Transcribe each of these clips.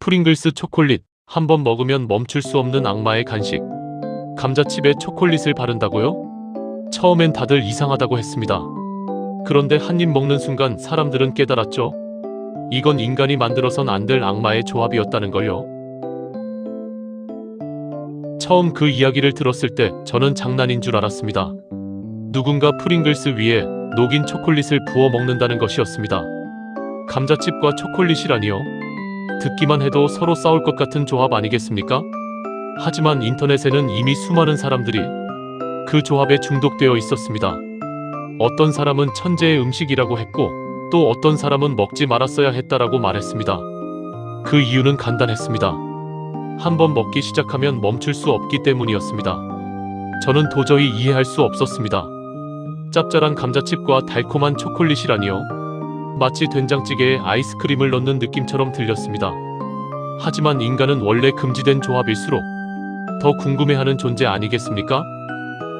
프링글스 초콜릿, 한번 먹으면 멈출 수 없는 악마의 간식. 감자칩에 초콜릿을 바른다고요? 처음엔 다들 이상하다고 했습니다. 그런데 한 입 먹는 순간 사람들은 깨달았죠. 이건 인간이 만들어선 안 될 악마의 조합이었다는 걸요. 처음 그 이야기를 들었을 때 저는 장난인 줄 알았습니다. 누군가 프링글스 위에 녹인 초콜릿을 부어 먹는다는 것이었습니다. 감자칩과 초콜릿이라니요? 듣기만 해도 서로 싸울 것 같은 조합 아니겠습니까? 하지만 인터넷에는 이미 수많은 사람들이 그 조합에 중독되어 있었습니다. 어떤 사람은 천재의 음식이라고 했고, 또 어떤 사람은 먹지 말았어야 했다라고 말했습니다. 그 이유는 간단했습니다. 한번 먹기 시작하면 멈출 수 없기 때문이었습니다. 저는 도저히 이해할 수 없었습니다. 짭짤한 감자칩과 달콤한 초콜릿이라니요? 마치 된장찌개에 아이스크림을 넣는 느낌처럼 들렸습니다. 하지만 인간은 원래 금지된 조합일수록 더 궁금해하는 존재 아니겠습니까?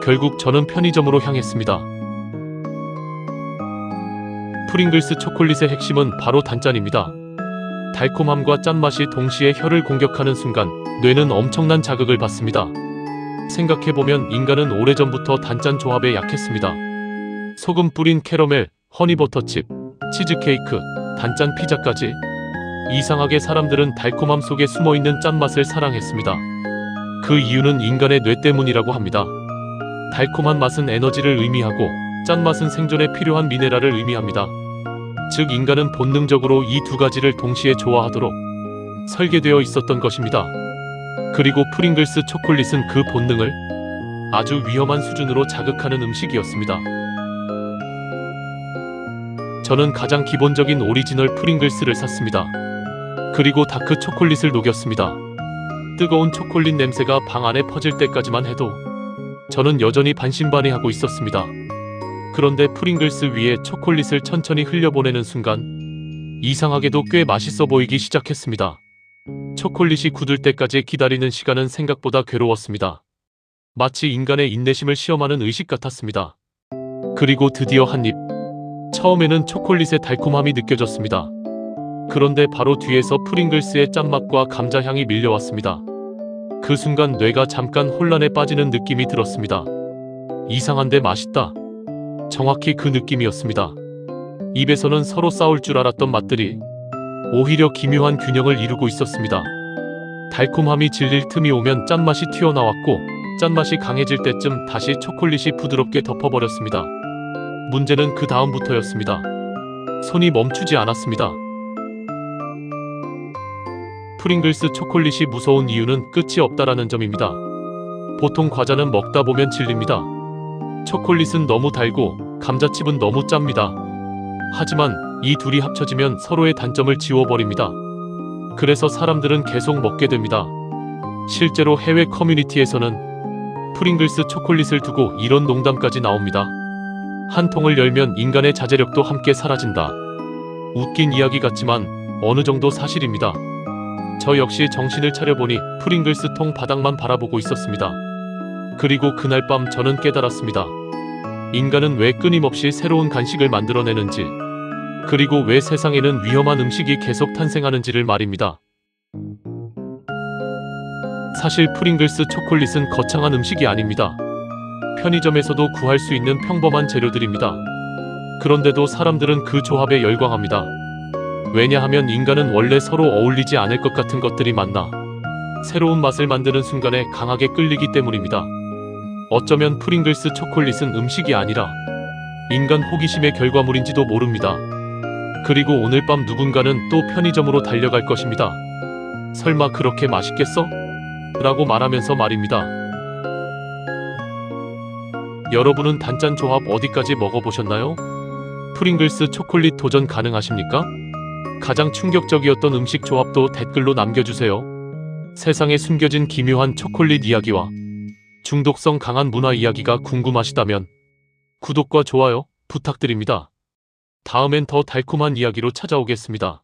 결국 저는 편의점으로 향했습니다. 프링글스 초콜릿의 핵심은 바로 단짠입니다. 달콤함과 짠맛이 동시에 혀를 공격하는 순간 뇌는 엄청난 자극을 받습니다. 생각해보면 인간은 오래전부터 단짠 조합에 약했습니다. 소금 뿌린 캐러멜, 허니버터칩, 치즈케이크, 단짠 피자까지. 이상하게 사람들은 달콤함 속에 숨어있는 짠맛을 사랑했습니다. 그 이유는 인간의 뇌 때문이라고 합니다. 달콤한 맛은 에너지를 의미하고 짠맛은 생존에 필요한 미네랄을 의미합니다. 즉 인간은 본능적으로 이 두 가지를 동시에 좋아하도록 설계되어 있었던 것입니다. 그리고 프링글스 초콜릿은 그 본능을 아주 위험한 수준으로 자극하는 음식이었습니다. 저는 가장 기본적인 오리지널 프링글스를 샀습니다. 그리고 다크 초콜릿을 녹였습니다. 뜨거운 초콜릿 냄새가 방 안에 퍼질 때까지만 해도 저는 여전히 반신반의하고 있었습니다. 그런데 프링글스 위에 초콜릿을 천천히 흘려보내는 순간 이상하게도 꽤 맛있어 보이기 시작했습니다. 초콜릿이 굳을 때까지 기다리는 시간은 생각보다 괴로웠습니다. 마치 인간의 인내심을 시험하는 의식 같았습니다. 그리고 드디어 한 입. 처음에는 초콜릿의 달콤함이 느껴졌습니다. 그런데 바로 뒤에서 프링글스의 짠맛과 감자향이 밀려왔습니다. 그 순간 뇌가 잠깐 혼란에 빠지는 느낌이 들었습니다. 이상한데 맛있다. 정확히 그 느낌이었습니다. 입에서는 서로 싸울 줄 알았던 맛들이 오히려 기묘한 균형을 이루고 있었습니다. 달콤함이 질릴 틈이 오면 짠맛이 튀어나왔고, 짠맛이 강해질 때쯤 다시 초콜릿이 부드럽게 덮어버렸습니다. 문제는 그 다음부터였습니다. 손이 멈추지 않았습니다. 프링글스 초콜릿이 무서운 이유는 끝이 없다라는 점입니다. 보통 과자는 먹다 보면 질립니다. 초콜릿은 너무 달고 감자칩은 너무 짭니다. 하지만 이 둘이 합쳐지면 서로의 단점을 지워버립니다. 그래서 사람들은 계속 먹게 됩니다. 실제로 해외 커뮤니티에서는 프링글스 초콜릿을 두고 이런 농담까지 나옵니다. 한 통을 열면 인간의 자제력도 함께 사라진다. 웃긴 이야기 같지만 어느 정도 사실입니다. 저 역시 정신을 차려보니 프링글스 통 바닥만 바라보고 있었습니다. 그리고 그날 밤 저는 깨달았습니다. 인간은 왜 끊임없이 새로운 간식을 만들어내는지, 그리고 왜 세상에는 위험한 음식이 계속 탄생하는지를 말입니다. 사실 프링글스 초콜릿은 거창한 음식이 아닙니다. 편의점에서도 구할 수 있는 평범한 재료들입니다. 그런데도 사람들은 그 조합에 열광합니다. 왜냐하면 인간은 원래 서로 어울리지 않을 것 같은 것들이 많나 새로운 맛을 만드는 순간에 강하게 끌리기 때문입니다. 어쩌면 프링글스 초콜릿은 음식이 아니라 인간 호기심의 결과물인지도 모릅니다. 그리고 오늘 밤 누군가는 또 편의점으로 달려갈 것입니다. 설마 그렇게 맛있겠어? 라고 말하면서 말입니다. 여러분은 단짠 조합 어디까지 먹어보셨나요? 프링글스 초콜릿 도전 가능하십니까? 가장 충격적이었던 음식 조합도 댓글로 남겨주세요. 세상에 숨겨진 기묘한 초콜릿 이야기와 중독성 강한 문화 이야기가 궁금하시다면 구독과 좋아요 부탁드립니다. 다음엔 더 달콤한 이야기로 찾아오겠습니다.